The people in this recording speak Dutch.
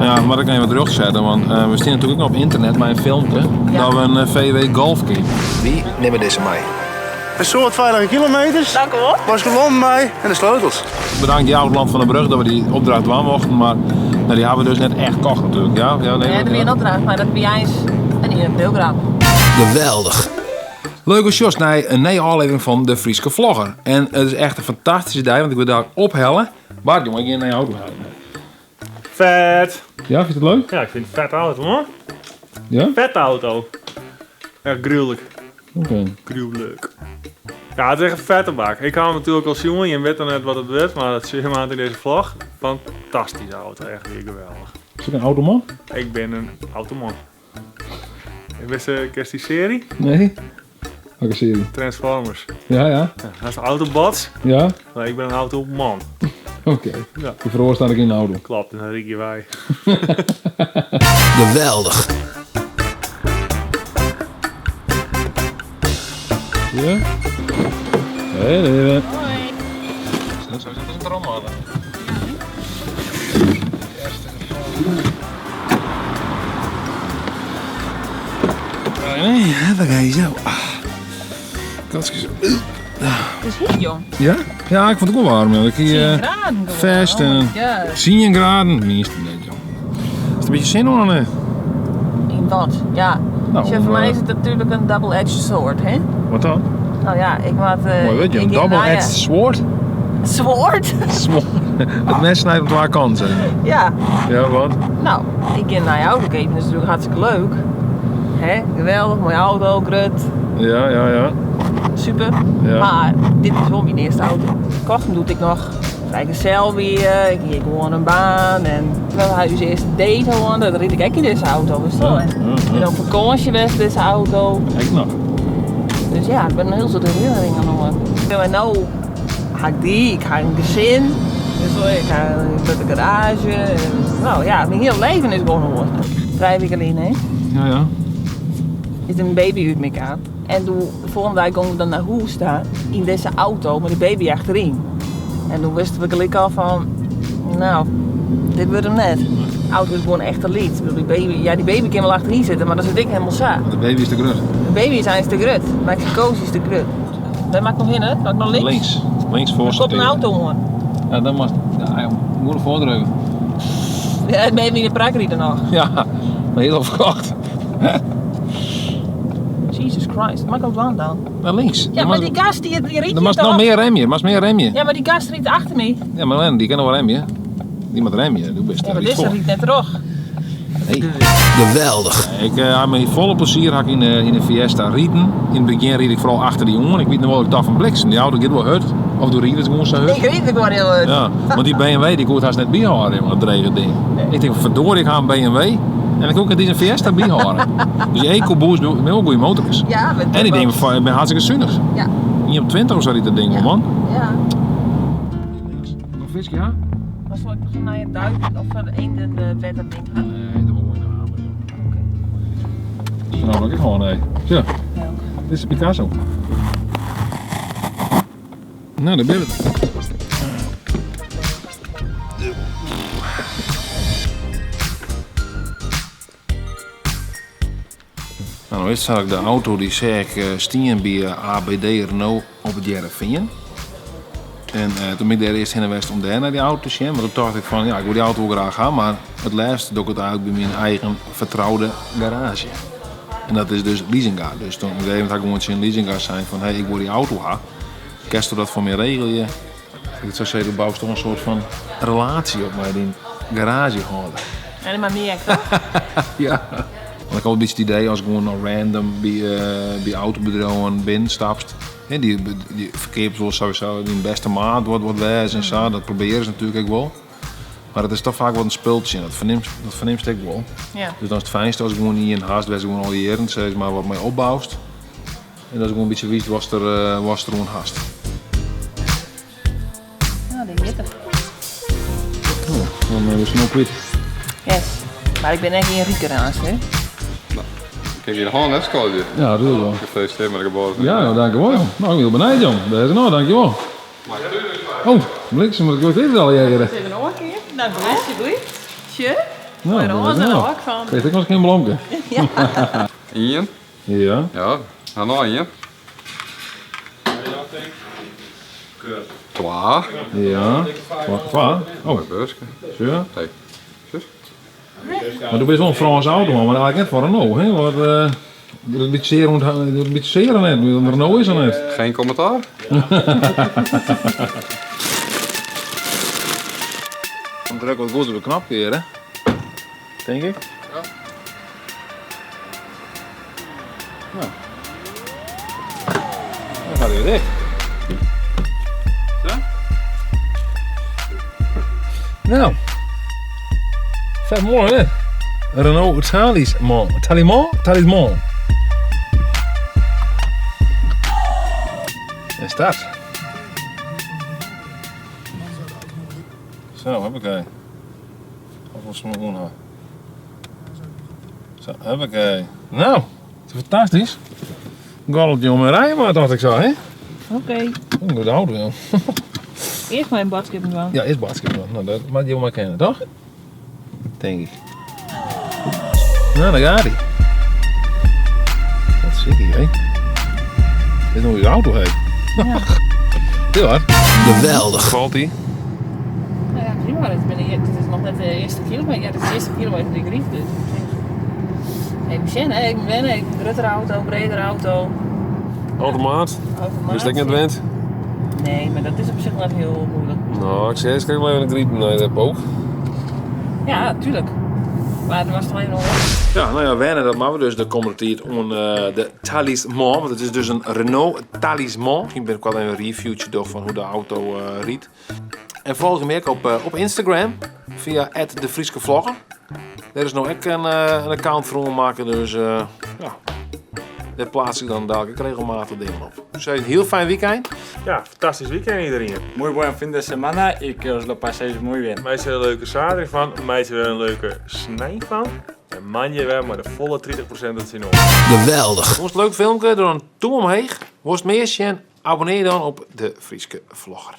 Ja, maar ik kan even terugzetten, want we staan natuurlijk ook op internet met een filmpje dat we een VW Golf kunnen. Wie nemen deze mee? Een soort veilige kilometers. Dank u wel. Was gewoon mij en de sleutels. Bedankt die Oud-Land van de Brug dat we die opdracht wel mochten, maar nou, die hebben we dus net echt gekocht natuurlijk. Ja, nee, Ja, dat weer een opdracht, maar dat ben jij eens en hier een deelgraaf. Geweldig. Leuk als Jos naar een nieuwe aflevering van de Frieske Vlogger. En het is echt een fantastische dag, want ik wil daar ophellen. Bart, jongen, ik ga naar je auto halen. Vet. Ja, vind je het leuk? Ja, ik vind het een vette auto, hoor. Ja? Vette auto. Ja, gruwelijk. Oké. Gruwelijk. Ja, het is echt een vette bak. Ik hou hem natuurlijk als jongen. Je weet dan net wat het werd, maar dat zie je maar in deze vlog. Fantastische auto, echt weer geweldig. Is het een automan? Ik ben een automan. Wist je die serie? Nee. Welke serie? Transformers. Ja. Ja, dat is autobots. Ja? Maar ik ben een automan. Oké. Ja. Die verhoor staat ik in de auto. Klopt, dan riek je wij. Geweldig. Ja? Hé, leven. Hoi. Zo zit het een trommel aan. Nee, daar ga je zo. Katjes. Het is hier, jong. Ja? Ja, ik vond het ook wel warm. Ja. Ik 10 hier graden gewoon. vast Oh en my god. 10 graden. Minstens net, joh. Is het een beetje zin aan? In wat? Ja. Nou, Dus voor mij is het natuurlijk een double-edged sword, hè? Wat dan? Nou ja, ik maak... Mooi, weet je, een double-edged sword? Sword? Sword. Het mes snijdt op twee kanten. Ja. Ja, wat? Nou, ik ga naar je auto kijken, dat is natuurlijk hartstikke leuk. Hè? Geweldig, mooie auto, grut, Ja. super. Ja. Maar dit is wel mijn eerste auto. Kochten doe ik nog vrijgezel weer, ik ging gewoon een baan en wel huis eerst date gewoon, dat reed ik echt in deze auto, wist je wel. Ja. En op vakantie was deze auto. Kijk nog. Dus ja, ik ben een heel soort herinneringen nog. En nou ga ik ik ga een gezin, dus ik ga met de garage. En, nou ja, mijn hele leven is gewoon geworden. 3 weken alleen, hè. Ja. Is een baby uit elkaar. En toen, de volgende dag gingen we dan naar huis staan, in deze auto, met de baby achterin. En toen wisten we gelijk al van, nou, dit wordt hem net. De auto is gewoon echt een lied. Die baby kan wel achterin zitten, maar dan zit ik helemaal saai. De baby is te groot. De baby is eigenlijk te grut. Mexico's is te grut. Wij maken nog in, hè? Maak nog links. Links voor Er komt een auto, hoor. Ja, dan moet je moet ervoor drukken. Ja, het baby in de prakker er nog. Ja, maar heel verkocht. Jesus Christ, maak ook lang dan. Naar links. Ja, maar die gast die riet Dan je moet nog toch? meer remmen. Maar meer remmen. Ja, maar die gast riet achter me. Ja, maar Len, die kan nog wel remmen. Die moet remmen. Doe best. Ja, maar iets deze voor. riet net terug. Nee. Geweldig. Ik heb met volle plezier in de Fiesta rieten. In het begin ried ik vooral achter die jongen. Ik weet nog wel dat ik dacht van bliksem. Die auto gaat wel uit. Of doe riet het gewoon zo uit. Ik riet het gewoon heel uit. Ja, want die BMW die kon het haast net bijhouden, jongen, dat drege ding. Nee. Ik denk, verdorie, ik ga een BMW en ik ook het deze Fiesta bijhouden. Dus die EcoBoost met ook goede motorjes. Ja, met En ik denk, ik ben hartstikke zinnig. Ja. Niet op 20 of zo dat ding, Ja. man. Ja. Nog visje, ja? Was zal ik nog naar je duik of van een de wetter ding gaan? Nee, dat moet je nou hebben, joh. Dus nou ik gewoon, nee. Zo, Ja. dit is een Picasso. Nou, daar ben je. Nou is ik de auto die zei ik stien bij ABD Renault op het Jereveen. En toen ben ik daar eerst heen geweest om daar naar die auto te zien. Maar toen dacht ik van ja, ik wil die auto wel graag gaan, maar het laatste doe ik het eigenlijk bij mijn eigen vertrouwde garage. En dat is dus Leasinga. Dus toen ik even gewoon in Leasinga zijn van hey, ik wil die auto gaan. Kerst dat voor mij regel je. Ik zou zeggen, bouw toch een soort van relatie op met die garagehouder. En maar meer toch? Ja. Want ik had een beetje het idee als ik gewoon random bij autobedrijven ben stapst. En die verkeerd zoals sowieso die beste maat wordt wijs en zo. Dat proberen ze natuurlijk ook wel. Maar het is toch vaak wat een spultje. Dat verneemt ik wel. Ja. Dus dan is het fijnste als ik gewoon niet in haast ben, gewoon al jaren, zeg maar wat mij opbouwt. En dat ik gewoon een beetje wist was er gewoon haast. Nou, denk ik het. Dan hebben we snel kwijt. Yes. Maar ik ben echt geen riekerhaast, hè? Kijk, je de hand net scoorde. Ja, dat doe ik wel. Gefeliciteerd met de geboorte. Ja, dankjewel. Nou, ik ben heel benieuwd, jong. Deze nou, dankjewel. Oh, bliksem, maar ik weet het al jaren. Even nog een keer. Nou, bless je, doei. Tje? Nou, Maar dat roze is er nou. ook van. Kijk, ik was geen blomke. Ien. Ja. Ja, ga nog Ien. Twa. Ja. Wat? Oh, Mooi beurske. zo. Kijk. Zus. Maar du bist wel een Franse auto, man, maar eigenlijk net voor Renault, hè? Want doet een beetje zeer net, want Renault is er net. Geen commentaar? Dan druk wat goed op de knop weer, hè? Denk ik. Ja. Nou. Dan gaat hij weer dicht. Zo? Nou. Vet mooi, hè? Renault Talisman. Talisman. Is dat? Zo, heb ik hij. Of wat is mijn Zo, heb ik hij. Nou, het is fantastisch. Galletje om mijn rijden, maar dacht ik zo, hè? Oké. Een goede auto, ja. Eerst maar een badskip van. Ja, is basketbal. Nou, dat mag je wel maar kennen, toch? Denk ik. Nou, daar gaat hij. Wat zie je, hè? Dit is nog je auto, hè? Ja. Heel hard. Geweldig. Valt hij? Nou ja, prima. Het is nog net de eerste kilometer. Ja, het is de eerste kilometer die ik riep, dus. Even zien, hè. Even wennen. Even een grotere auto, bredere auto. Automaat. Automaat. Is dat niet wend? Nee, maar dat is op zich wel heel moeilijk. Nou, ik zei eens, kijk maar even een griep naar de boog. Ja, tuurlijk. Maar er was toch even nog. Ja, nou ja, wennen, dat maken we dus de komende tijd om de Talisman. Want het is dus een Renault Talisman. Misschien ben ik wel een reviewtje door van hoe de auto riet. En volg me ook op Instagram via @defrieskevlogger. Er is nou ook een account voor ons maken, dus ja, daar plaats ik dan dadelijk regelmatig dingen op. Dus een heel fijn weekend. Ja, fantastisch weekend iedereen. Muy buen fin de semana y que os lo paséis muy bien. Mij is er een leuke zaterdag van, mij is er een leuke snij van. En man je wel maar de volle 30% dat ze nog. Geweldig. Vond je het een leuk filmpje? Doe een duim omheen. Worst meer en abonneer dan op de Frieske Vlogger.